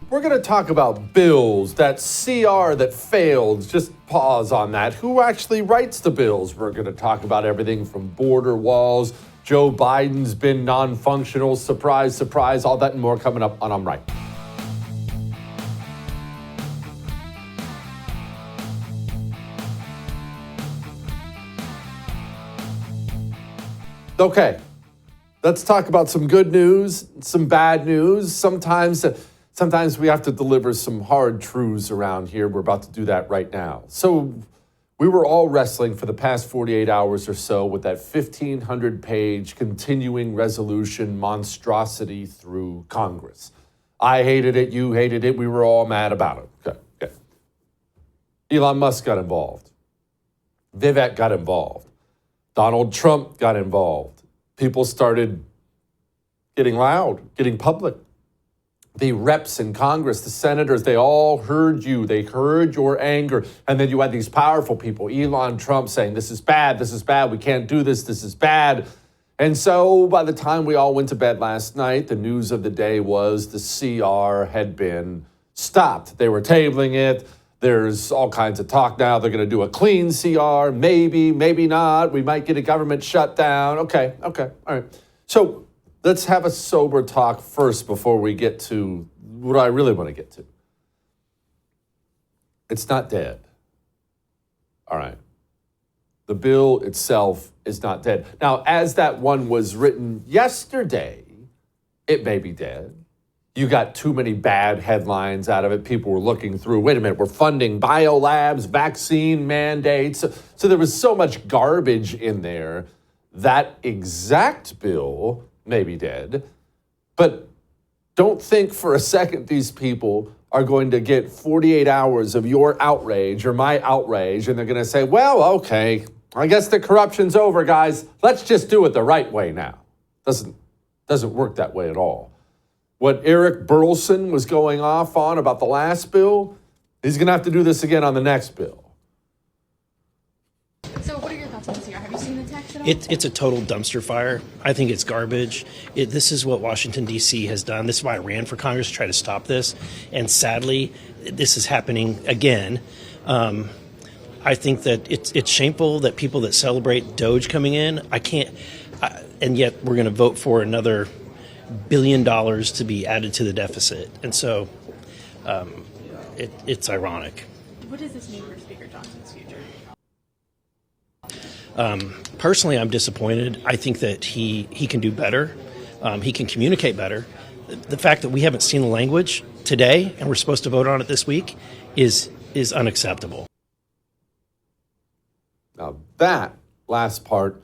We're going to talk about bills, that CR that failed. Just pause on that. Who actually writes the bills? We're going to talk about everything from border walls. Joe Biden's been non-functional. Surprise, surprise. All that and more coming up on I'm Right. Okay, let's talk about some good news, some bad news. Sometimes we have to deliver some hard truths around here. We're about to do that right now. So we were all wrestling for the past 48 hours or so with that 1,500-page continuing resolution monstrosity through Congress. I hated it. You hated it. We were all mad about it. Okay. Elon Musk got involved. Vivek got involved. Donald Trump got involved. People started getting loud, getting public. The reps in Congress, the senators, they all heard you. They heard your anger. And then you had these powerful people, Elon Trump, saying, this is bad, we can't do this is bad. And so by the time we all went to bed last night, the news of the day was the CR had been stopped. They were tabling it. There's all kinds of talk now. They're going to do a clean CR, maybe not. We might get a government shutdown. Okay, all right. So let's have a sober talk first before we get to what I really want to get to. It's not dead. All right. The bill itself is not dead. Now, as that one was written yesterday, it may be dead. You got too many bad headlines out of it. People were looking through, wait a minute, we're funding biolabs, vaccine mandates. So there was so much garbage in there. That exact bill may be dead. But don't think for a second these people are going to get 48 hours of your outrage or my outrage, and they're going to say, well, okay, I guess the corruption's over, guys. Let's just do it the right way now. Doesn't work that way at all. What Eric Burleson was going off on about the last bill, he's going to have to do this again on the next bill. So what are your thoughts on this here? Have you seen the text at all? It's a total dumpster fire. I think it's garbage. This is what Washington, D.C. has done. This is why I ran for Congress to try to stop this. And sadly, this is happening again. I think that it's shameful that people that celebrate Doge coming in, and yet we're going to vote for another $1 billion to be added to the deficit. And so it's ironic. What does this mean for Speaker Johnson's future? Personally, I'm disappointed. I think that he can do better. He can communicate better. The fact that we haven't seen the language today and we're supposed to vote on it this week is unacceptable. Now that last part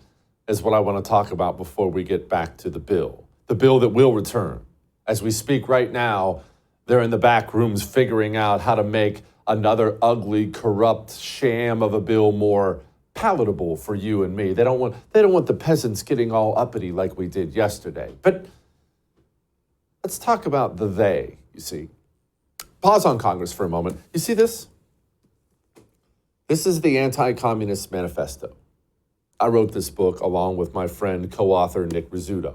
is what I want to talk about before we get back to the bill. The bill that will return. As we speak right now, they're in the back rooms figuring out how to make another ugly, corrupt sham of a bill more palatable for you and me. They don't want the peasants getting all uppity like we did yesterday. But let's talk about the they, you see. Pause on Congress for a moment. You see this? This is the Anti-Communist Manifesto. I wrote this book along with my friend, co-author Nick Rizzuto.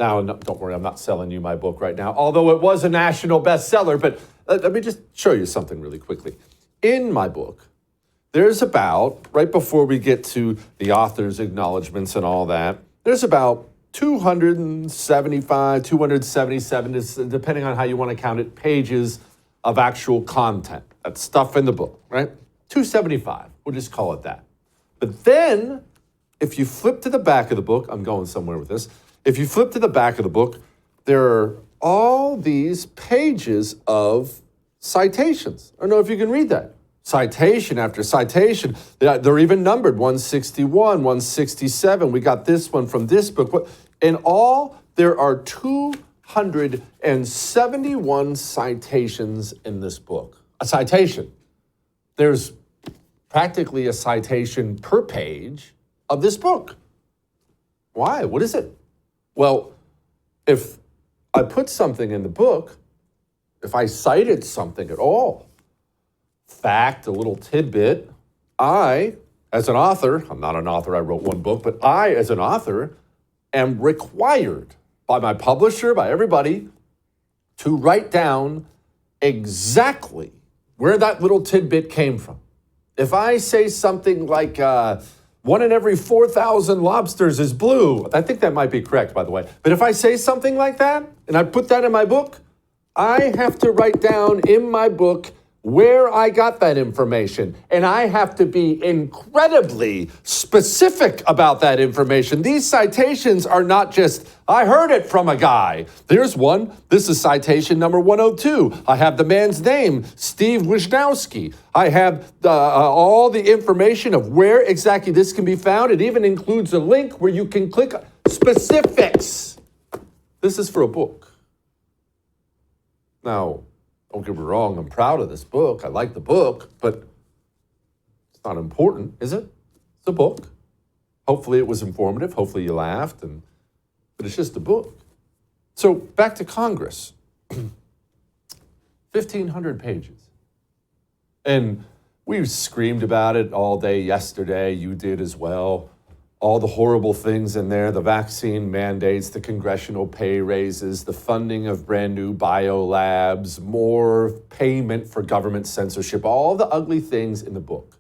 Now, don't worry, I'm not selling you my book right now, although it was a national bestseller, but let me just show you something really quickly. In my book, there's about, right before we get to the author's acknowledgments and all that, there's about 275, 277, depending on how you want to count it, pages of actual content. That's stuff in the book, right? 275, we'll just call it that. But then, if you flip to the back of the book, I'm going somewhere with this. If you flip to the back of the book, there are all these pages of citations. I don't know if you can read that. Citation after citation. They're even numbered, 161, 167. We got this one from this book. In all, there are 271 citations in this book. A citation. There's practically a citation per page of this book. Why? What is it? Well, if I put something in the book, if I cited something at all, fact, a little tidbit, I, as an author, I'm not an author, I wrote one book, but I, as an author, am required by my publisher, by everybody, to write down exactly where that little tidbit came from. If I say something like 1 in every 4,000 lobsters is blue, I think that might be correct, by the way. But if I say something like that and I put that in my book, I have to write down in my book where I got that information. And I have to be incredibly specific about that information. These citations are not just, I heard it from a guy. There's one. This is citation number 102. I have the man's name, Steve Wisnowski. I have all the information of where exactly this can be found. It even includes a link where you can click specifics. This is for a book. Now, don't get me wrong, I'm proud of this book. I like the book, but it's not important, is it? It's a book. Hopefully it was informative. Hopefully you laughed, but it's just a book. So back to Congress. 1,500 pages. And we screamed about it all day yesterday. You did as well. All the horrible things in there, the vaccine mandates, the congressional pay raises, the funding of brand new biolabs, more payment for government censorship, all the ugly things in the book.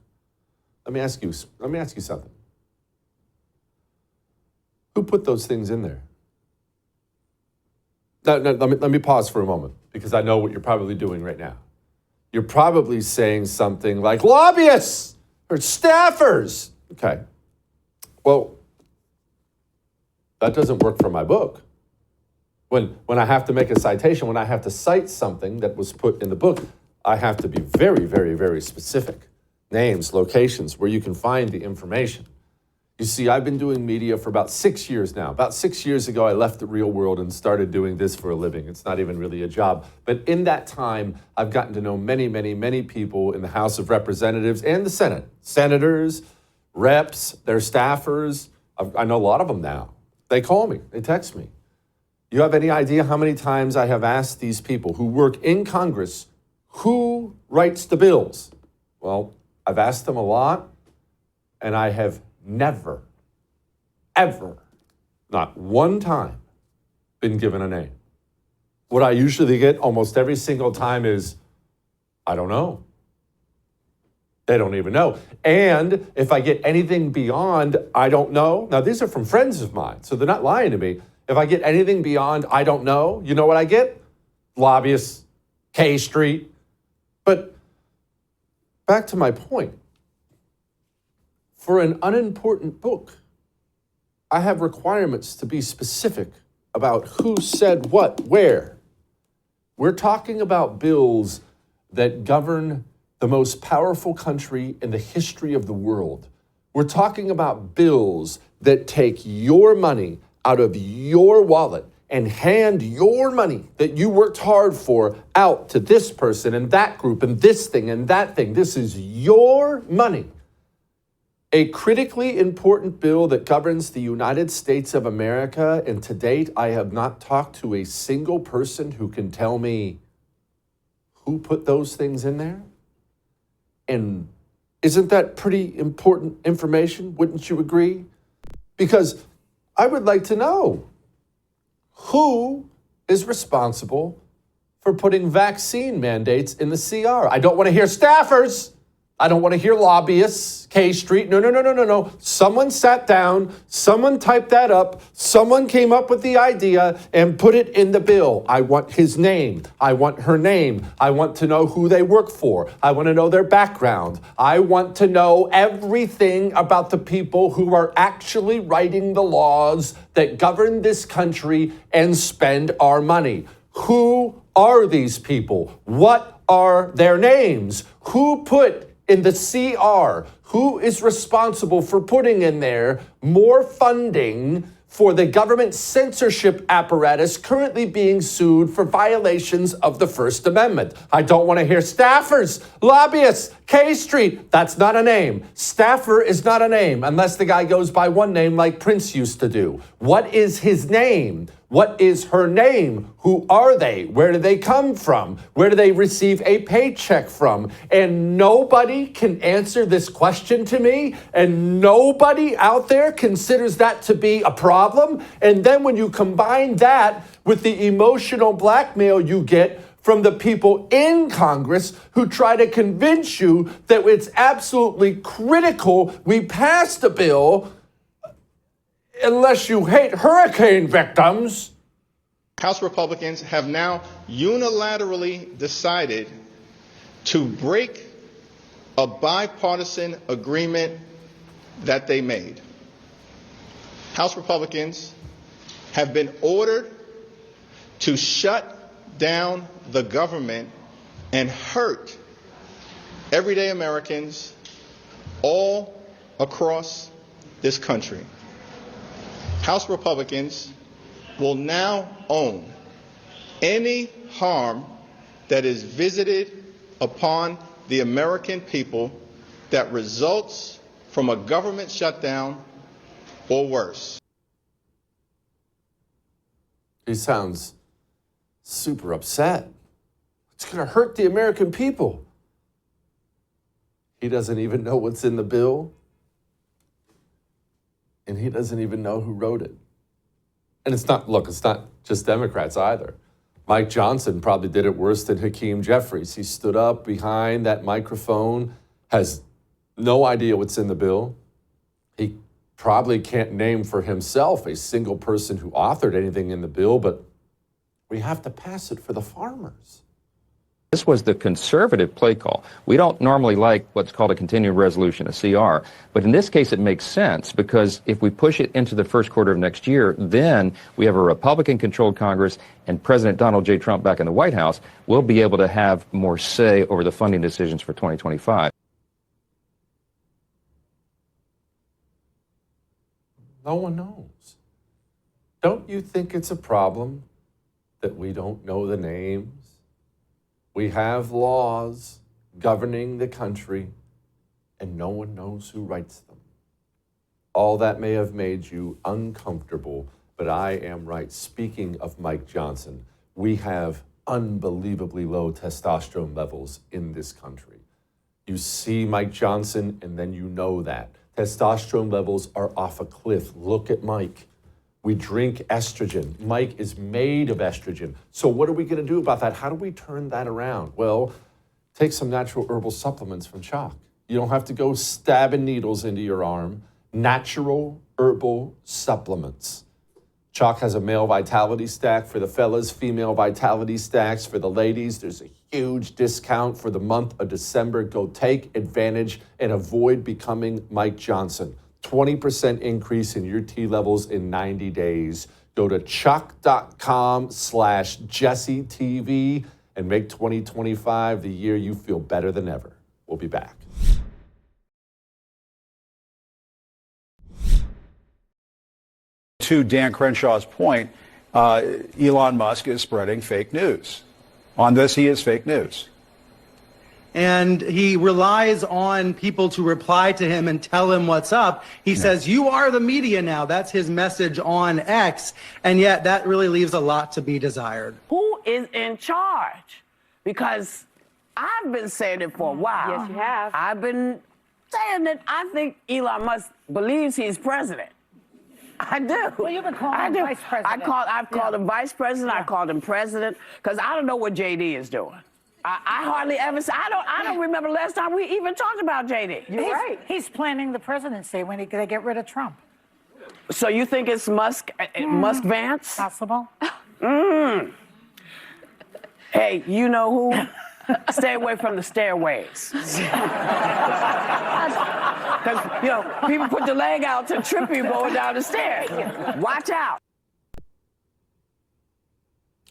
Let me ask you something. Who put those things in there? No, let me pause for a moment, because I know what you're probably doing right now. You're probably saying something like lobbyists or staffers. Okay. Well, that doesn't work for my book. When I have to make a citation, when I have to cite something that was put in the book, I have to be very, very, very specific. Names, locations, where you can find the information. You see, I've been doing media for about 6 years now. About 6 years ago, I left the real world and started doing this for a living. It's not even really a job. But in that time, I've gotten to know many, many, many people in the House of Representatives and the Senate. Senators, reps, their staffers. I know a lot of them now. They call me, they text me. You have any idea how many times I have asked these people who work in Congress, who writes the bills? Well, I've asked them a lot, and I have never, ever, not one time, been given a name. What I usually get almost every single time is, I don't know. They don't even know. And if I get anything beyond, I don't know. Now, these are from friends of mine, so they're not lying to me. If I get anything beyond, I don't know, you know what I get? Lobbyists, K Street. But back to my point. For an unimportant book, I have requirements to be specific about who said what, where. We're talking about bills that govern the most powerful country in the history of the world. We're talking about bills that take your money out of your wallet and hand your money that you worked hard for out to this person and that group and this thing and that thing. This is your money. A critically important bill that governs the United States of America, and to date, I have not talked to a single person who can tell me who put those things in there. And isn't that pretty important information? Wouldn't you agree? Because I would like to know who is responsible for putting vaccine mandates in the CR. I don't want to hear staffers. I don't want to hear lobbyists, K Street. No. Someone sat down, someone typed that up, someone came up with the idea and put it in the bill. I want his name. I want her name. I want to know who they work for. I want to know their background. I want to know everything about the people who are actually writing the laws that govern this country and spend our money. Who are these people? What are their names? Who put in the CR, who is responsible for putting in there more funding for the government censorship apparatus currently being sued for violations of the First Amendment? I don't want to hear staffers, lobbyists, K Street. That's not a name. Staffer is not a name unless the guy goes by one name like Prince used to do. What is his name? What is her name? Who are they? Where do they come from? Where do they receive a paycheck from? And nobody can answer this question to me, and nobody out there considers that to be a problem. And then when you combine that with the emotional blackmail you get from the people in Congress who try to convince you that it's absolutely critical we pass the bill unless you hate hurricane victims. House Republicans have now unilaterally decided to break a bipartisan agreement that they made. House Republicans have been ordered to shut down the government and hurt everyday Americans all across this country. House Republicans will now own any harm that is visited upon the American people that results from a government shutdown or worse. He sounds super upset. It's going to hurt the American people. He doesn't even know what's in the bill. And he doesn't even know who wrote it. And it's not just Democrats either. Mike Johnson probably did it worse than Hakeem Jeffries. He stood up behind that microphone, has no idea what's in the bill. He probably can't name for himself a single person who authored anything in the bill, but we have to pass it for the farmers. This was the conservative play call. We don't normally like what's called a continuing resolution, a CR, but in this case it makes sense because if we push it into the first quarter of next year, then we have a Republican-controlled Congress and President Donald J. Trump back in the White House will be able to have more say over the funding decisions for 2025. No one knows. Don't you think it's a problem that we don't know the names? We have laws governing the country, and no one knows who writes them. All that may have made you uncomfortable, but I am right. Speaking of Mike Johnson, we have unbelievably low testosterone levels in this country. You see Mike Johnson, and then you know that. Testosterone levels are off a cliff. Look at Mike. We drink estrogen. Mike is made of estrogen. So what are we going to do about that? How do we turn that around? Well, take some natural herbal supplements from Chalk. You don't have to go stabbing needles into your arm. Natural herbal supplements. Chalk has a male vitality stack for the fellas, female vitality stacks for the ladies. There's a huge discount for the month of December. Go take advantage and avoid becoming Mike Johnson. 20% increase in your T levels in 90 days. Go to chalk.com/JesseTV and make 2025 the year you feel better than ever. We'll be back. To Dan Crenshaw's point, Elon Musk is spreading fake news. On this, he is fake news. And he relies on people to reply to him and tell him what's up. He says, you are the media now. That's his message on X. And yet that really leaves a lot to be desired. Who is in charge? Because I've been saying it for a while. Yes, you have. I've been saying that I think Elon Musk believes he's president. I do. Well, you've been calling him vice president. I've called him vice president. I called him president because I don't know what JD is doing. I hardly ever say. I don't remember last time we even talked about JD. You're right. He's planning the presidency when they get rid of Trump. So you think it's Musk Vance? Possible. Hey, you know who? Stay away from the stairways. Because, people put the leg out to trip you going down the stairs. Watch out.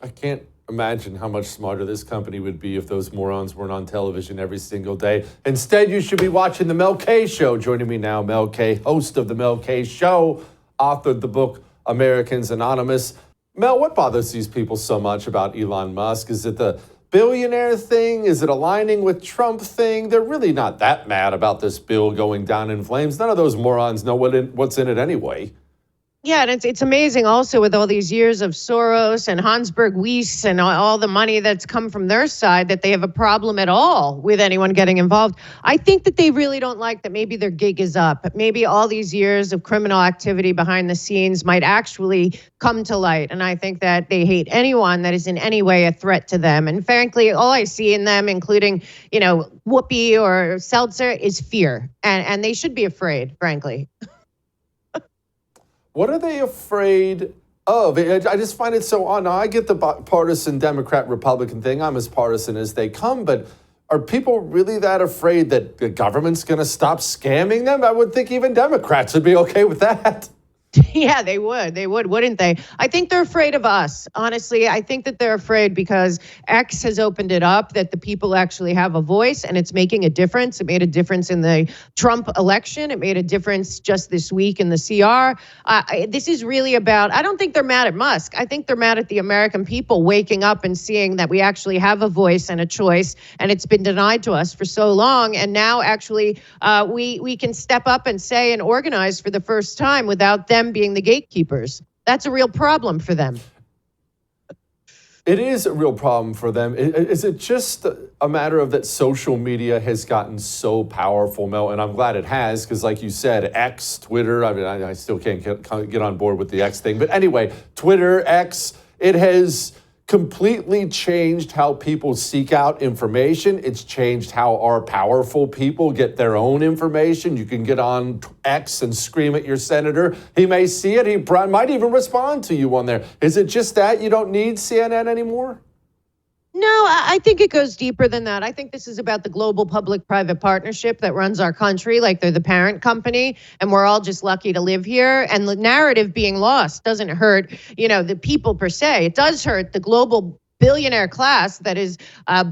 I can't imagine how much smarter this company would be if those morons weren't on television every single day. Instead, you should be watching The Mel K Show. Joining me now, Mel K, host of The Mel K Show, authored the book Americans Anonymous. Mel, what bothers these people so much about Elon Musk? Is it the billionaire thing? Is it aligning with Trump thing? They're really not that mad about this bill going down in flames. None of those morons know what's in it anyway. Yeah, and it's amazing also with all these years of Soros and Hansberg Weiss and all the money that's come from their side that they have a problem at all with anyone getting involved. I think that they really don't like that maybe their gig is up. Maybe all these years of criminal activity behind the scenes might actually come to light. And I think that they hate anyone that is in any way a threat to them. And frankly, all I see in them, including, Whoopi or Seltzer, is fear. And they should be afraid, frankly. What are they afraid of? I just find it so odd. Now, I get the partisan Democrat-Republican thing. I'm as partisan as they come. But are people really that afraid that the government's going to stop scamming them? I would think even Democrats would be okay with that. Yeah, they would. They would, wouldn't they? I think they're afraid of us. Honestly, I think that they're afraid because X has opened it up that the people actually have a voice and it's making a difference. It made a difference in the Trump election. It made a difference just this week in the CR. This is really about, I don't think they're mad at Musk. I think they're mad at the American people waking up and seeing that we actually have a voice and a choice, and it's been denied to us for so long. And now actually we can step up and say and organize for the first time without them being the gatekeepers. That's a real problem for them. It is a real problem for them. Is it just a matter of that social media has gotten so powerful, Mel? And I'm glad it has, because like you said, X, Twitter, I mean, I still can't get on board with the X thing. But anyway, Twitter, X, it has completely changed how people seek out information. It's changed how our powerful people get their own information. You can get on X and scream at your senator. He may see it. He might even respond to you on there. Is it just that you don't need CNN anymore? No, I think it goes deeper than that. I think this is about the global public-private partnership that runs our country, like they're the parent company, and we're all just lucky to live here. And the narrative being lost doesn't hurt, the people per se. It does hurt the global billionaire class that is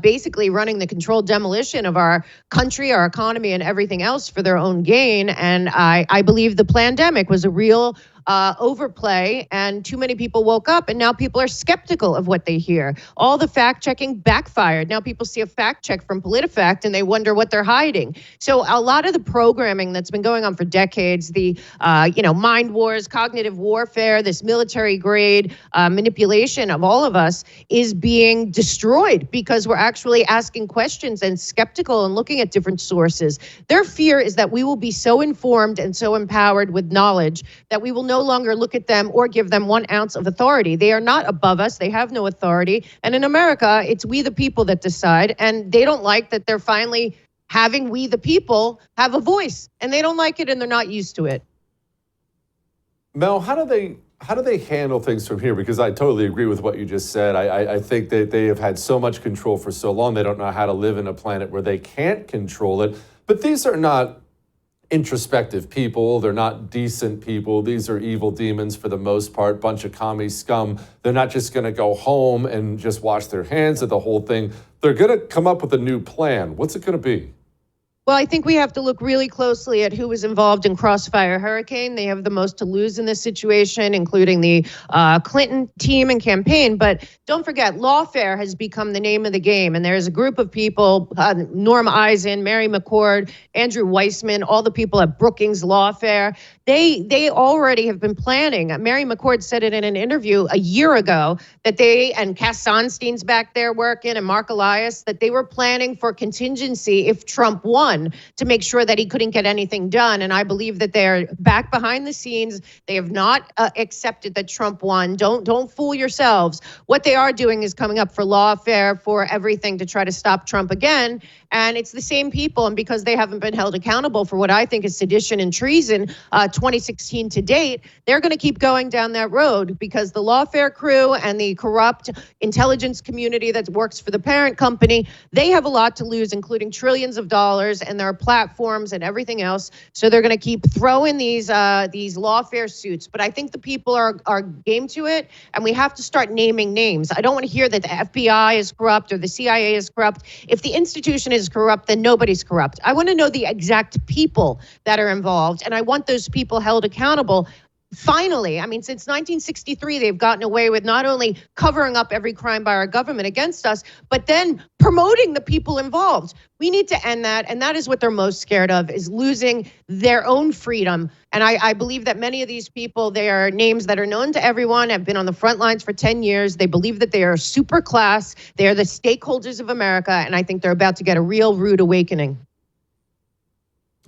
basically running the controlled demolition of our country, our economy, and everything else for their own gain. And I believe the pandemic was a real overplay, and too many people woke up, and now people are skeptical of what they hear. All the fact checking backfired. Now people see a fact check from PolitiFact and they wonder what they're hiding. So a lot of the programming that's been going on for decades, the mind wars, cognitive warfare, this military grade manipulation of all of us is being destroyed because we're actually asking questions and skeptical and looking at different sources. Their fear is that we will be so informed and so empowered with knowledge that we will no longer look at them or give them 1 ounce of authority. They are not above us. They have no authority. And in America, it's we the people that decide. And they don't like that they're finally having we the people have a voice. And they don't like it, and they're not used to it. Mel, how do they handle things from here? Because I totally agree with what you just said. I think that they have had so much control for so long, they don't know how to live in a planet where they can't control it. But these are not introspective people. They're not decent people. These are evil demons for the most part, bunch of commie scum. They're not just going to go home and just wash their hands of the whole thing. They're going to come up with a new plan. What's it going to be? Well, I think we have to look really closely at who was involved in Crossfire Hurricane. They have the most to lose in this situation, including the Clinton team and campaign. But don't forget, lawfare has become the name of the game. And there's a group of people, Norm Eisen, Mary McCord, Andrew Weissman, all the people at Brookings Lawfare. They already have been planning. Mary McCord said it in an interview a year ago that they, and Cass Sonstein's back there working, and Mark Elias, that they were planning for contingency if Trump won, to make sure that he couldn't get anything done. And I believe that they're back behind the scenes. They have not accepted that Trump won. Don't fool yourselves. What they are doing is coming up for lawfare for everything to try to stop Trump again. And it's the same people. And because they haven't been held accountable for what I think is sedition and treason, 2016 to date, they're going to keep going down that road because the lawfare crew and the corrupt intelligence community that works for the parent company, they have a lot to lose, including trillions of dollars and their platforms and everything else. So they're going to keep throwing these lawfare suits. But I think the people are game to it, and we have to start naming names. I don't want to hear that the FBI is corrupt or the CIA is corrupt. If the institution is corrupt, then nobody's corrupt. I want to know the exact people that are involved, and I want those people held accountable finally, I mean, since 1963, they've gotten away with not only covering up every crime by our government against us, but then promoting the people involved. We need to end that, and that is what they're most scared of, is losing their own freedom. And I believe that many of these people, they are names that are known to everyone, have been on the front lines for 10 years. They believe that they are super class. They are the stakeholders of America, and I think they're about to get a real rude awakening.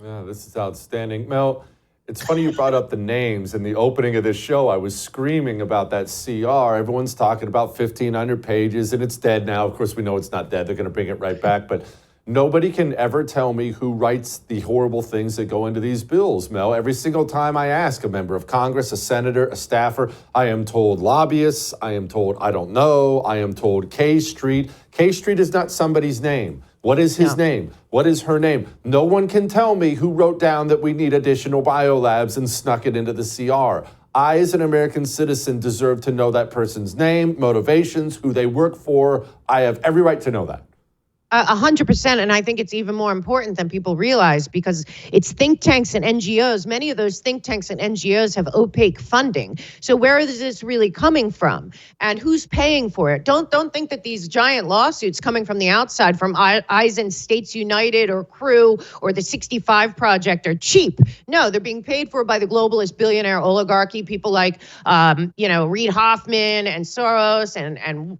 Yeah, this is outstanding. Mel, it's funny you brought up the names. In the opening of this show, I was screaming about that CR. Everyone's talking about 1,500 pages, and it's dead now. Of course, we know it's not dead. They're going to bring it right back, but nobody can ever tell me who writes the horrible things that go into these bills, Mel. Every single time I ask a member of Congress, a senator, a staffer, I am told lobbyists, I am told I don't know, I am told K Street. K Street is not somebody's name. What is his name? What is her name? No one can tell me who wrote down that we need additional biolabs and snuck it into the CR. I, as an American citizen, deserve to know that person's name, motivations, who they work for. I have every right to know that. 100%. And I think it's even more important than people realize, because it's think tanks and NGOs. Many of those think tanks and NGOs have opaque funding. So where is this really coming from? And who's paying for it? Don't think that these giant lawsuits coming from the outside, from Eisen, States United, or Crew, or the 65 Project, are cheap. No, they're being paid for by the globalist billionaire oligarchy, people like, Reid Hoffman and Soros and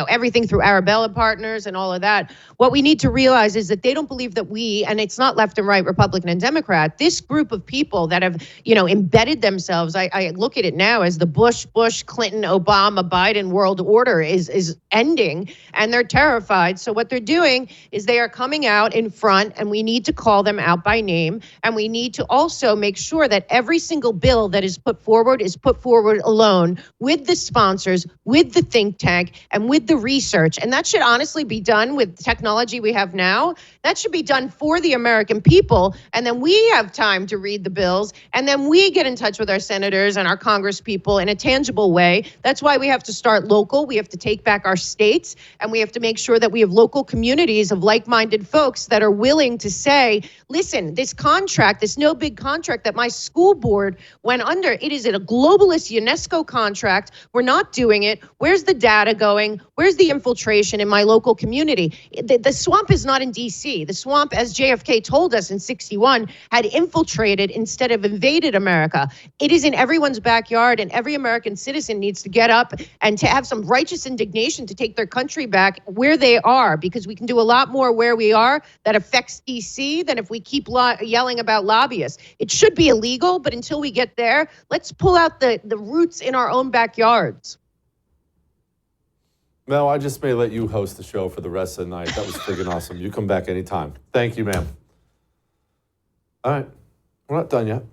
everything through Arabella Partners and all of that. What we need to realize is that they don't believe that we, and it's not left and right, Republican and Democrat, this group of people that have, embedded themselves, I look at it now as the Bush, Clinton, Obama, Biden world order is ending, and they're terrified. So what they're doing is they are coming out in front, and we need to call them out by name, and we need to also make sure that every single bill that is put forward alone with the sponsors, with the think tank, and with the research. And that should honestly be done with technology we have now. That should be done for the American people. And then we have time to read the bills. And then we get in touch with our senators and our Congress people in a tangible way. That's why we have to start local. We have to take back our states. And we have to make sure that we have local communities of like-minded folks that are willing to say, listen, this contract, this no big contract that my school board went under, it is a globalist UNESCO contract. We're not doing it. Where's the data going? Where's the infiltration in my local community? The swamp is not in D.C. The swamp, as JFK told us in 61, had infiltrated instead of invaded America. It is in everyone's backyard, and every American citizen needs to get up and to have some righteous indignation to take their country back where they are, because we can do a lot more where we are that affects D.C. than if we keep yelling about lobbyists. It should be illegal, but until we get there, let's pull out the roots in our own backyards. Mel, I just may let you host the show for the rest of the night. That was friggin' awesome. You come back anytime. Thank you, ma'am. All right, we're not done yet.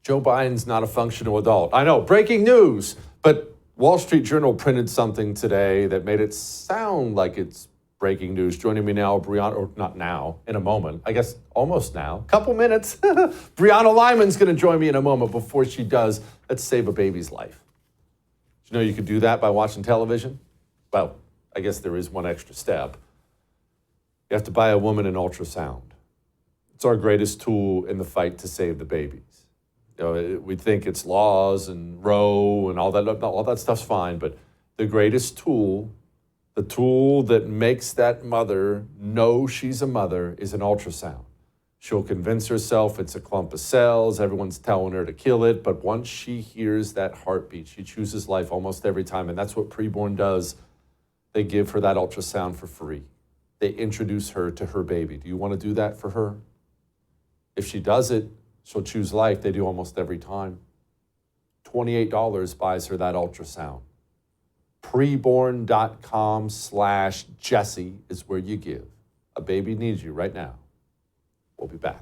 Joe Biden's not a functional adult. I know, breaking news, but Wall Street Journal printed something today that made it sound like it's breaking news. Joining me now, Brianna, or not now, in a moment. I guess almost now, couple minutes. Brianna Lyman's gonna join me in a moment. Before she does, let's save a baby's life. Did you know you could do that by watching television? Well, I guess there is one extra step. You have to buy a woman an ultrasound. It's our greatest tool in the fight to save the babies. We think it's laws and Roe and all that stuff's fine, but the greatest tool, the tool that makes that mother know she's a mother, is an ultrasound. She'll convince herself it's a clump of cells, everyone's telling her to kill it, but once she hears that heartbeat, she chooses life almost every time, and that's what Preborn does. They give her that ultrasound for free. They introduce her to her baby. Do you want to do that for her? If she does it, she'll choose life. They do almost every time. $28 buys her that ultrasound. Preborn.com/Jesse is where you give. A baby needs you right now. We'll be back.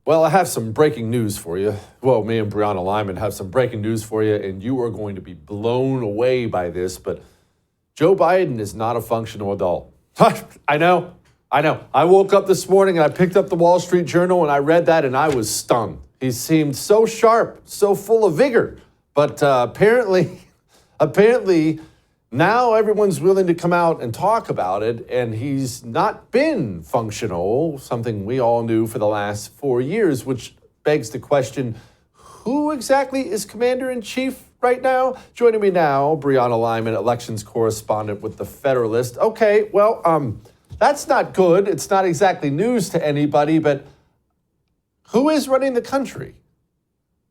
Well, I have some breaking news for you. Well, me and Brianna Lyman have some breaking news for you, and you are going to be blown away by this, but Joe Biden is not a functional adult. I know. I woke up this morning and I picked up the Wall Street Journal and I read that and I was stunned. He seemed so sharp, so full of vigor, but apparently Now everyone's willing to come out and talk about it, and he's not been functional, something we all knew for the last 4 years, which begs the question, who exactly is commander-in-chief right now? Joining me now, Brianna Lyman, elections correspondent with The Federalist. Okay, well, that's not good. It's not exactly news to anybody, but who is running the country?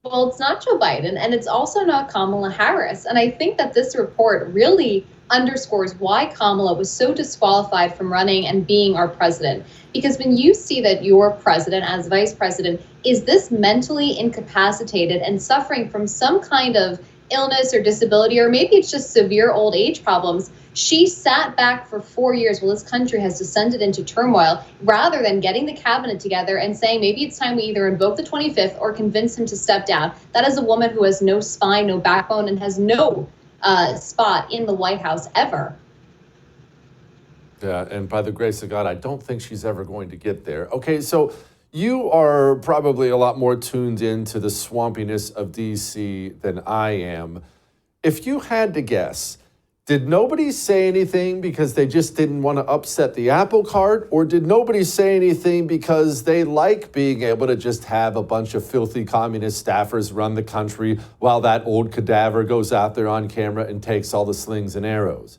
Well, it's not Joe Biden, and it's also not Kamala Harris. And I think that this report really underscores why Kamala was so disqualified from running and being our president. Because when you see that your president, as vice president, is this mentally incapacitated and suffering from some kind of illness or disability, or maybe it's just severe old age problems, she sat back for 4 years while this country has descended into turmoil, rather than getting the cabinet together and saying maybe it's time we either invoke the 25th or convince him to step down. That is a woman who has no spine, no backbone, and has no spot in the White House ever. Yeah, and by the grace of God, I don't think she's ever going to get there. Okay, so you are probably a lot more tuned into the swampiness of D.C. than I am. If you had to guess, did nobody say anything because they just didn't want to upset the apple cart? Or did nobody say anything because they like being able to just have a bunch of filthy communist staffers run the country while that old cadaver goes out there on camera and takes all the slings and arrows?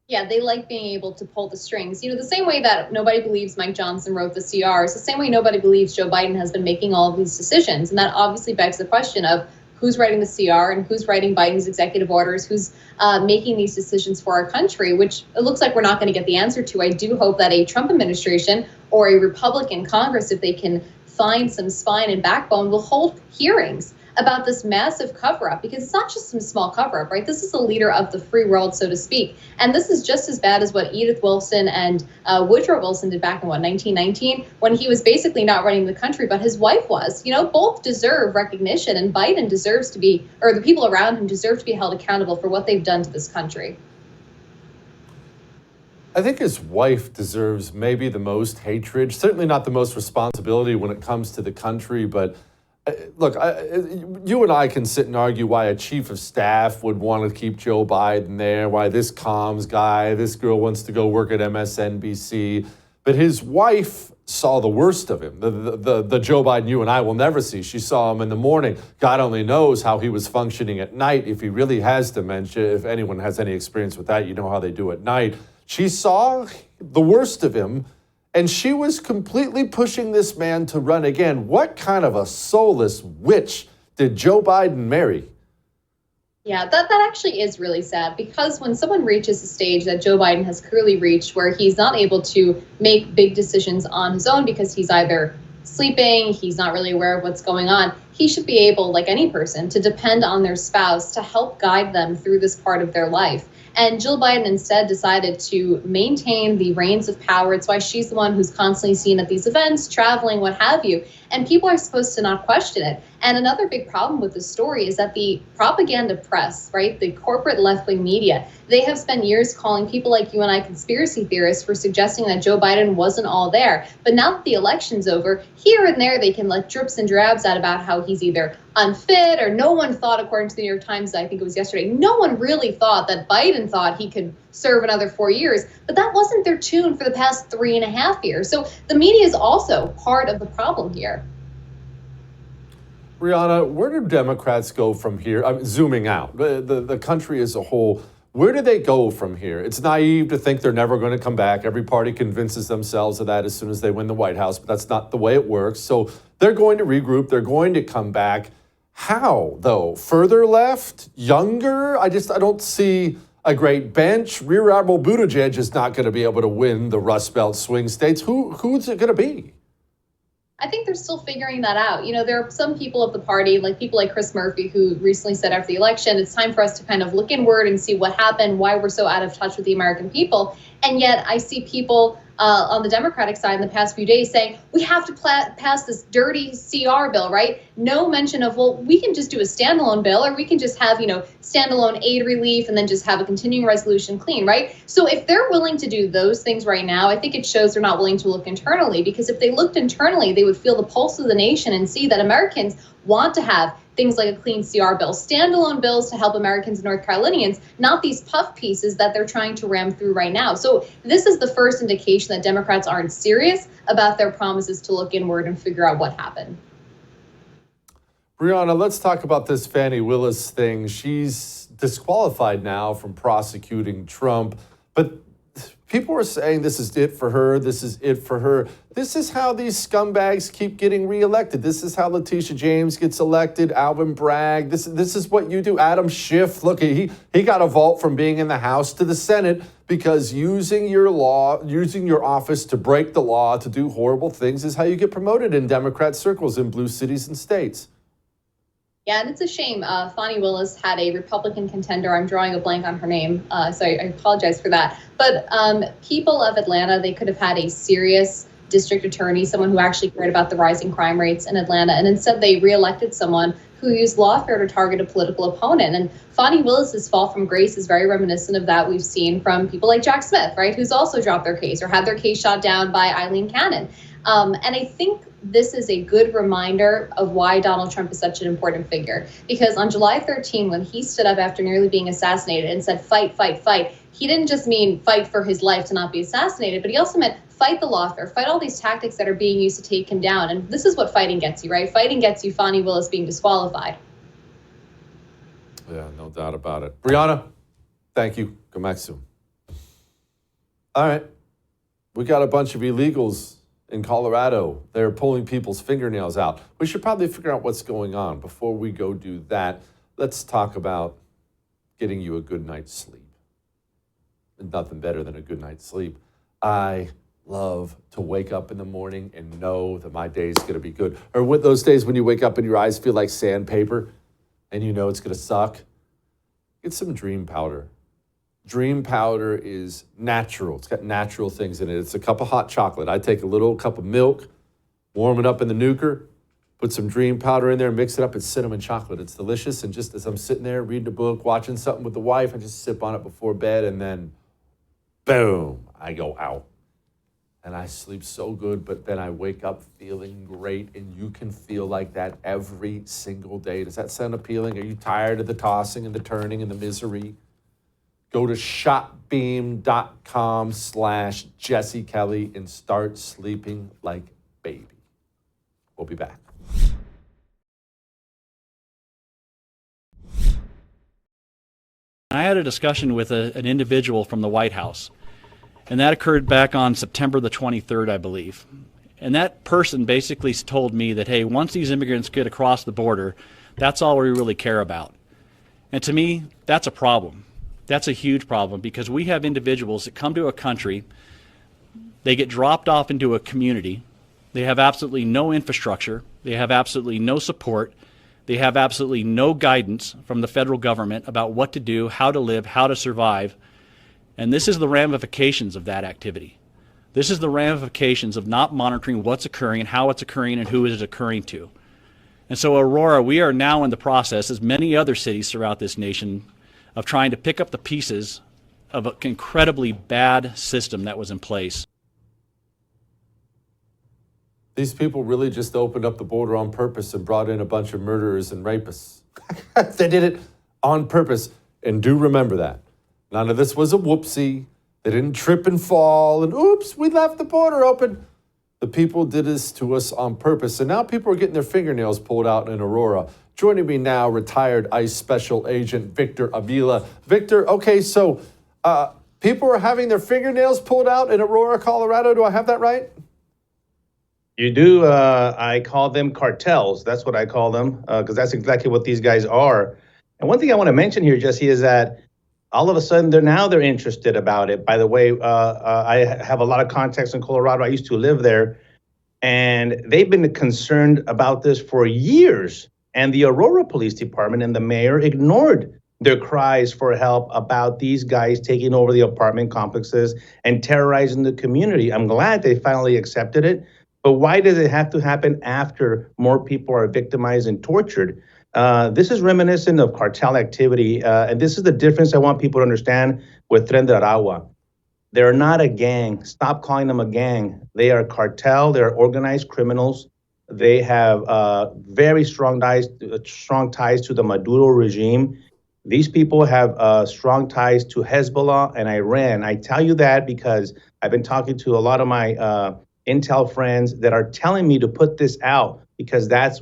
Yeah, they like being able to pull the strings. You know, the same way that nobody believes Mike Johnson wrote the CRs, the same way nobody believes Joe Biden has been making all of these decisions. And that obviously begs the question of who's writing the CR and who's writing Biden's executive orders, who's making these decisions for our country, which it looks like we're not going to get the answer to. I do hope that a Trump administration or a Republican Congress, if they can find some spine and backbone, will hold hearings about this massive cover-up, because it's not just some small cover-up, right? This is a leader of the free world, so to speak. And this is just as bad as what Edith Wilson and Woodrow Wilson did back in, 1919, when he was basically not running the country, but his wife was. You know, both deserve recognition, and Biden deserves to be, or the people around him deserve to be held accountable for what they've done to this country. I think his wife deserves maybe the most hatred, certainly not the most responsibility when it comes to the country, but look, you and I can sit and argue why a chief of staff would want to keep Joe Biden there, why this comms guy, this girl wants to go work at MSNBC. But his wife saw the worst of him, the Joe Biden you and I will never see. She saw him in the morning. God only knows how he was functioning at night, if he really has dementia. If anyone has any experience with that, you know how they do at night. She saw the worst of him, and she was completely pushing this man to run again. What kind of a soulless witch did Joe Biden marry? Yeah, that actually is really sad, because when someone reaches a stage that Joe Biden has clearly reached, where he's not able to make big decisions on his own because he's either sleeping, he's not really aware of what's going on, he should be able, like any person, to depend on their spouse to help guide them through this part of their life. And Jill Biden instead decided to maintain the reins of power. It's why she's the one who's constantly seen at these events, traveling, what have you. And people are supposed to not question it. And another big problem with this story is that the propaganda press, right, the corporate left-wing media, they have spent years calling people like you and I conspiracy theorists for suggesting that Joe Biden wasn't all there. But now that the election's over, here and there they can let drips and drabs out about how he's either unfit, or no one thought, according to the New York Times, I think it was yesterday, no one really thought that Biden thought he could serve another 4 years. But that wasn't their tune for the past 3.5 years. So the media is also part of the problem here. Brianna, where do Democrats go from here? I'm zooming out, the country as a whole. Where do they go from here? It's naive to think they're never going to come back. Every party convinces themselves of that as soon as they win the White House, but that's not the way it works. So they're going to regroup. They're going to come back. How, though? Further left? Younger? I don't see a great bench. Rear Admiral Buttigieg is not going to be able to win the Rust Belt swing states. Who's it going to be? I think they're still figuring that out. You know, there are some people of the party, like people like Chris Murphy, who recently said after the election, it's time for us to kind of look inward and see what happened, why we're so out of touch with the American people. And yet I see people on the Democratic side in the past few days saying, we have to pass this dirty CR bill, right? No mention of, well, we can just do a standalone bill, or we can just have, standalone aid relief and then just have a continuing resolution clean, right? So if they're willing to do those things right now, I think it shows they're not willing to look internally, because if they looked internally, they would feel the pulse of the nation and see that Americans want to have things like a clean CR bill, standalone bills to help Americans and North Carolinians, not these puff pieces that they're trying to ram through right now. So this is the first indication that Democrats aren't serious about their promises to look inward and figure out what happened. Brianna, let's talk about this Fani Willis thing. She's disqualified now from prosecuting Trump, but people are saying this is it for her. This is it for her. This is how these scumbags keep getting reelected. This is how Letitia James gets elected, Alvin Bragg. This is what you do. Adam Schiff, look, he got a vault from being in the House to the Senate because using your office to break the law, to do horrible things is how you get promoted in Democrat circles in blue cities and states. Yeah, and it's a shame. Fani Willis had a Republican contender. I'm drawing a blank on her name, so I apologize for that. But people of Atlanta, they could have had a serious district attorney, someone who actually cared about the rising crime rates in Atlanta, and instead they reelected someone who used lawfare to target a political opponent. And Fani Willis's fall from grace is very reminiscent of that we've seen from people like Jack Smith, right, who's also dropped their case or had their case shot down by Eileen Cannon. And I think this is a good reminder of why Donald Trump is such an important figure. Because on July 13, when he stood up after nearly being assassinated and said, fight, fight, fight, he didn't just mean fight for his life to not be assassinated, but he also meant fight the lawfare, fight all these tactics that are being used to take him down. And this is what fighting gets you, right? Fighting gets you Fani Willis being disqualified. Yeah, no doubt about it. Brianna, thank you. Come back soon. All right. We got a bunch of illegals in Colorado. They're pulling people's fingernails out. We should probably figure out what's going on. Before we go do that, let's talk about getting you a good night's sleep. Nothing better than a good night's sleep. I love to wake up in the morning and know that my day is going to be good. Or with those days when you wake up and your eyes feel like sandpaper and you know it's going to suck, get some Dream Powder. Dream Powder is natural. It's got natural things in it. It's a cup of hot chocolate. I take a little cup of milk, warm it up in the nuker, put some Dream Powder in there, mix it up. It's cinnamon chocolate. It's delicious. And just as I'm sitting there reading a book, watching something with the wife, I just sip on it before bed, and then boom, I go out. And I sleep so good, but then I wake up feeling great, and you can feel like that every single day. Does that sound appealing? Are you tired of the tossing and the turning and the misery? Go to shopbeam.com/Jesse Kelly and start sleeping like baby. We'll be back. I had a discussion with an individual from the White House, and that occurred back on September the 23rd, I believe. And that person basically told me that, hey, once these immigrants get across the border, that's all we really care about. And to me, that's a problem. That's a huge problem, because we have individuals that come to a country, they get dropped off into a community, they have absolutely no infrastructure, they have absolutely no support, they have absolutely no guidance from the federal government about what to do, how to live, how to survive. And this is the ramifications of that activity. This is the ramifications of not monitoring what's occurring and how it's occurring and who it is occurring to. And so, Aurora, we are now in the process, as many other cities throughout this nation, of trying to pick up the pieces of an incredibly bad system that was in place. These people really just opened up the border on purpose and brought in a bunch of murderers and rapists. They did it on purpose. And do remember that. None of this was a whoopsie. They didn't trip and fall and oops, we left the border open. The people did this to us on purpose. And now people are getting their fingernails pulled out in Aurora. Joining me now, retired ICE Special Agent Victor Avila. Victor, okay, so people are having their fingernails pulled out in Aurora, Colorado. Do I have that right? You do. I call them cartels. That's what I call them, because that's exactly what these guys are. And one thing I want to mention here, Jesse, is that all of a sudden they're interested about it. By the way, I have a lot of contacts in Colorado. I used to live there, and they've been concerned about this for years. And the Aurora Police Department and the mayor ignored their cries for help about these guys taking over the apartment complexes and terrorizing the community. I'm glad they finally accepted it. But why does it have to happen after more people are victimized and tortured? This is reminiscent of cartel activity. And this is the difference I want people to understand with Tren de Aragua. They're not a gang. Stop calling them a gang. They are cartel. They're organized criminals. They have very strong ties to the Maduro regime. These people have strong ties to Hezbollah and Iran. I tell you that because I've been talking to a lot of my intel friends that are telling me to put this out because that's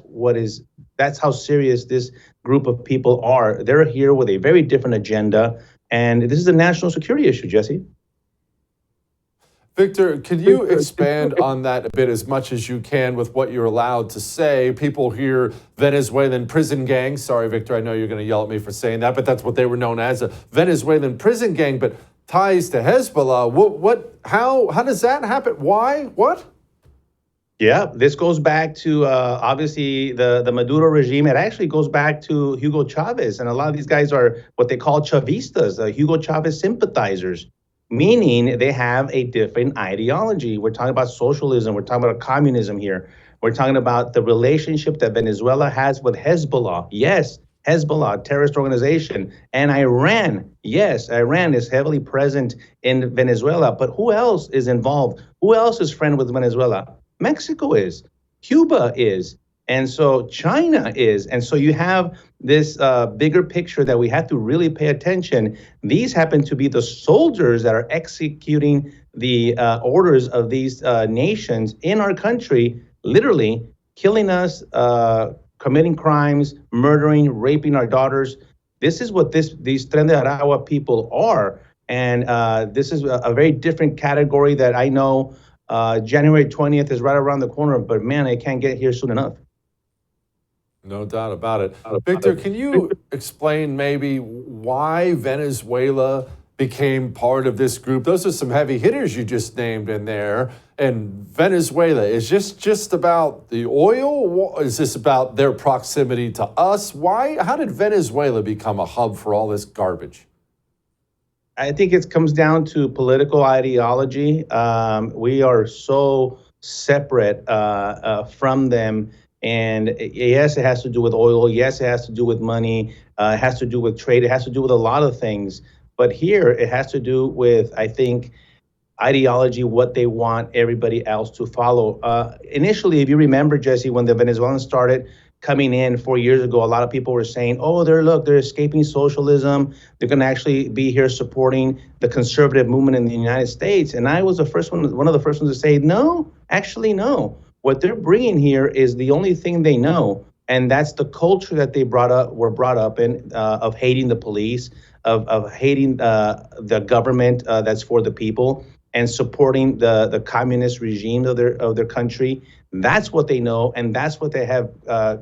how serious this group of people are. They're here with a very different agenda, and this is a national security issue, Jesse. Victor, could you expand on that a bit as much as you can with what you're allowed to say? People hear Venezuelan prison gang. Sorry, Victor, I know you're going to yell at me for saying that, but that's what they were known as, a Venezuelan prison gang. But ties to Hezbollah, how does that happen? Why? What? Yeah, this goes back to obviously the Maduro regime. It actually goes back to Hugo Chavez. And a lot of these guys are what they call Chavistas, Hugo Chavez sympathizers, meaning they have a different ideology. We're talking about socialism. We're talking about communism here. We're talking about the relationship that Venezuela has with Hezbollah. Yes, Hezbollah, terrorist organization. And Iran. Yes, Iran is heavily present in Venezuela. But who else is involved? Who else is friend with Venezuela? Mexico is, Cuba is, and so China is. And so you have this bigger picture that we have to really pay attention. These happen to be the soldiers that are executing the orders of these nations in our country, literally killing us, committing crimes, murdering, raping our daughters. This is what these Tren de Aragua people are. And this is a very different category that I know January 20th is right around the corner, but man, I can't get here soon enough. No doubt about it. Victor, can you explain maybe why Venezuela became part of this group? Those are some heavy hitters you just named in there. And Venezuela, is this just about the oil? Is this about their proximity to us? Why? How did Venezuela become a hub for all this garbage? I think it comes down to political ideology. We are so separate from them. And yes, it has to do with oil. Yes, it has to do with money. It has to do with trade. It has to do with a lot of things. But here it has to do with, I think, ideology, what they want everybody else to follow. Initially, if you remember, Jesse, when the Venezuelans started coming in 4 years ago, a lot of people were saying, oh, they're escaping socialism. They're going to actually be here supporting the conservative movement in the United States. And I was one of the first ones to say, no, actually, no. What they're bringing here is the only thing they know. And that's the culture that they were brought up in, of hating the police, of hating the government that's for the people, and supporting the communist regime of their country. That's what they know, and that's what they have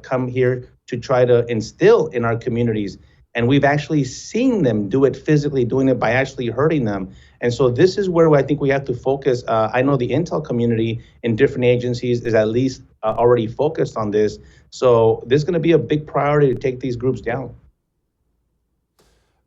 come here to try to instill in our communities. And we've actually seen them do it physically, doing it by actually hurting them. And so this is where I think we have to focus. I know the intel community in different agencies is at least already focused on this. So this is going to be a big priority to take these groups down.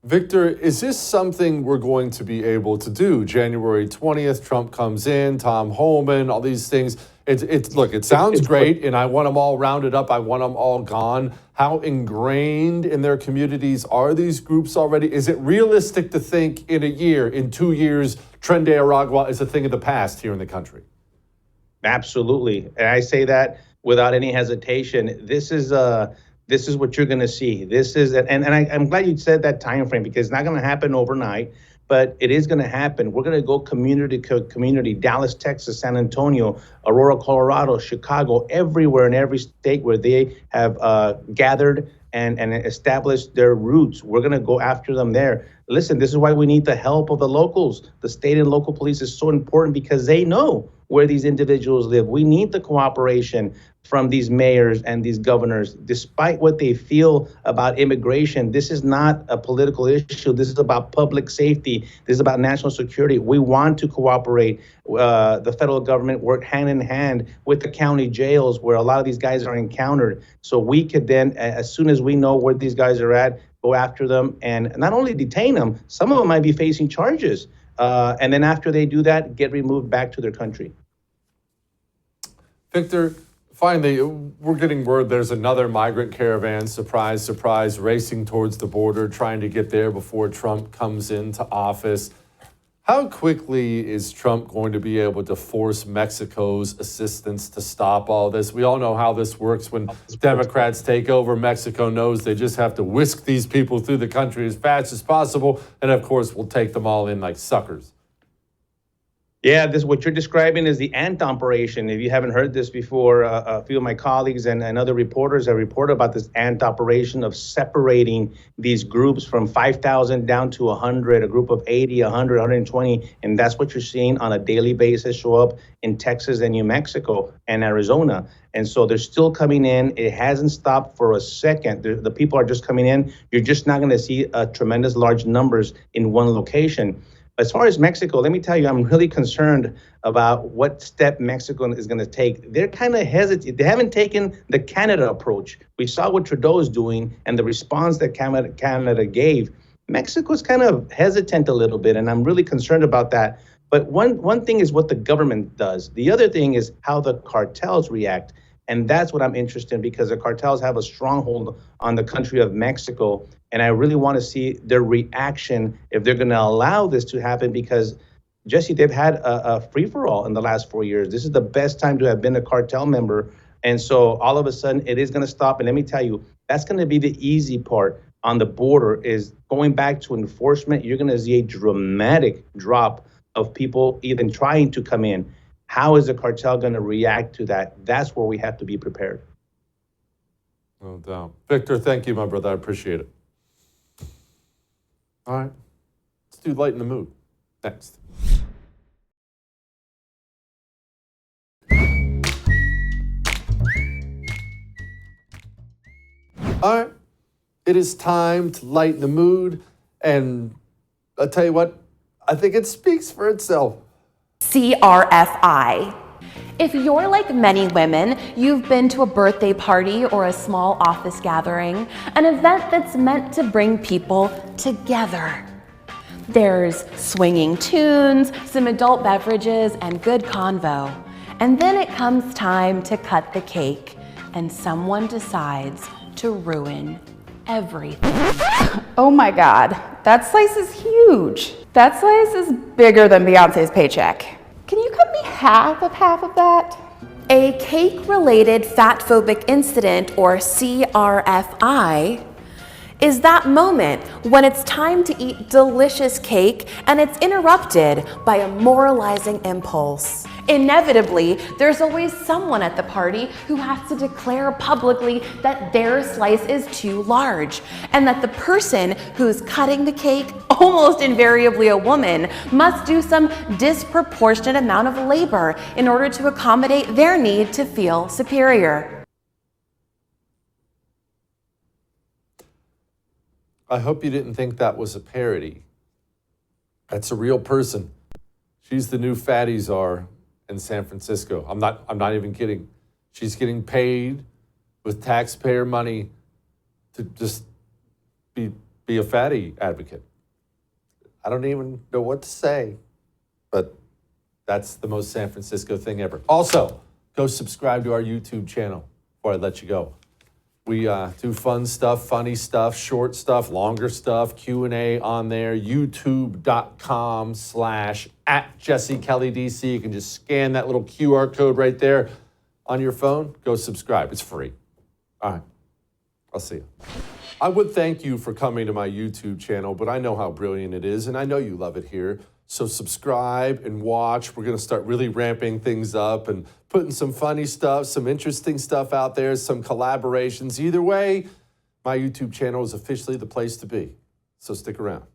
Victor, is this something we're going to be able to do? January 20th, Trump comes in, Tom Homan, all these things. Look, it sounds great, and I want them all rounded up. I want them all gone. How ingrained in their communities are these groups already? Is it realistic to think in a year, in 2 years, Tren de Aragua is a thing of the past here in the country? Absolutely. And I say that without any hesitation. This is what you're going to see. I'm glad you said that time frame, because it's not going to happen overnight, but it is going to happen. We're going to go community to community, Dallas, Texas, San Antonio, Aurora, Colorado, Chicago, everywhere in every state where they have gathered and established their roots. We're going to go after them there. Listen, this is why we need the help of the locals. The state and local police is so important because they know where these individuals live. We need the cooperation from these mayors and these governors. Despite what they feel about immigration, this is not a political issue. This is about public safety. This is about national security. We want to cooperate. The federal government work hand in hand with the county jails where a lot of these guys are encountered. So we could then, as soon as we know where these guys are at, go after them and not only detain them, some of them might be facing charges. And then after they do that, get removed back to their country. Victor, finally, we're getting word there's another migrant caravan, surprise, surprise, racing towards the border, trying to get there before Trump comes into office. How quickly is Trump going to be able to force Mexico's assistance to stop all this? We all know how this works when Democrats take over. Mexico knows they just have to whisk these people through the country as fast as possible. And of course, we'll take them all in like suckers. Yeah, this what you're describing is the ant operation. If you haven't heard this before, a few of my colleagues and other reporters have reported about this ant operation of separating these groups from 5,000 down to 100, a group of 80, 100, 120. And that's what you're seeing on a daily basis show up in Texas and New Mexico and Arizona. And so they're still coming in. It hasn't stopped for a second. The people are just coming in. You're just not going to see tremendous large numbers in one location. As far as Mexico, let me tell you, I'm really concerned about what step Mexico is going to take. They're kind of hesitant. They haven't taken the Canada approach. We saw what Trudeau is doing and the response that Canada gave. Mexico's kind of hesitant a little bit, and I'm really concerned about that. But one thing is what the government does. The other thing is how the cartels react. And that's what I'm interested in, because the cartels have a stronghold on the country of Mexico. And I really want to see their reaction if they're going to allow this to happen, because, Jesse, they've had a free-for-all in the last 4 years. This is the best time to have been a cartel member. And so all of a sudden it is going to stop. And let me tell you, that's going to be the easy part on the border, is going back to enforcement. You're going to see a dramatic drop of people even trying to come in. How is the cartel going to react to that? That's where we have to be prepared. No doubt. Victor, thank you, my brother. I appreciate it. All right. Let's do Lighten the Mood next. All right. It is time to lighten the mood. And I'll tell you what, I think it speaks for itself. CRFI. If you're like many women, you've been to a birthday party or a small office gathering, an event that's meant to bring people together. There's swinging tunes, some adult beverages, and good convo. And then it comes time to cut the cake, and someone decides to ruin everything. Oh my God, that slice is huge. That slice is bigger than Beyonce's paycheck. Can you cut me half of that? A cake-related fat-phobic incident, or CRFI, is that moment when it's time to eat delicious cake and it's interrupted by a moralizing impulse. Inevitably, there's always someone at the party who has to declare publicly that their slice is too large, and that the person who's cutting the cake, almost invariably a woman, must do some disproportionate amount of labor in order to accommodate their need to feel superior. I hope you didn't think that was a parody. That's a real person. She's the new fatty czar in San Francisco. I'm not even kidding. She's getting paid with taxpayer money to just be a fatty advocate. I don't even know what to say, but that's the most San Francisco thing ever. Also, go subscribe to our YouTube channel before I let you go. We do fun stuff, funny stuff, short stuff, longer stuff, Q&A on there, youtube.com/@JesseKellyDC. You can just scan that little QR code right there on your phone. Go subscribe. It's free. All right. I'll see you. I would thank you for coming to my YouTube channel, but I know how brilliant it is, and I know you love it here. So subscribe and watch. We're going to start really ramping things up and putting some funny stuff, some interesting stuff out there, some collaborations. Either way, my YouTube channel is officially the place to be. So stick around.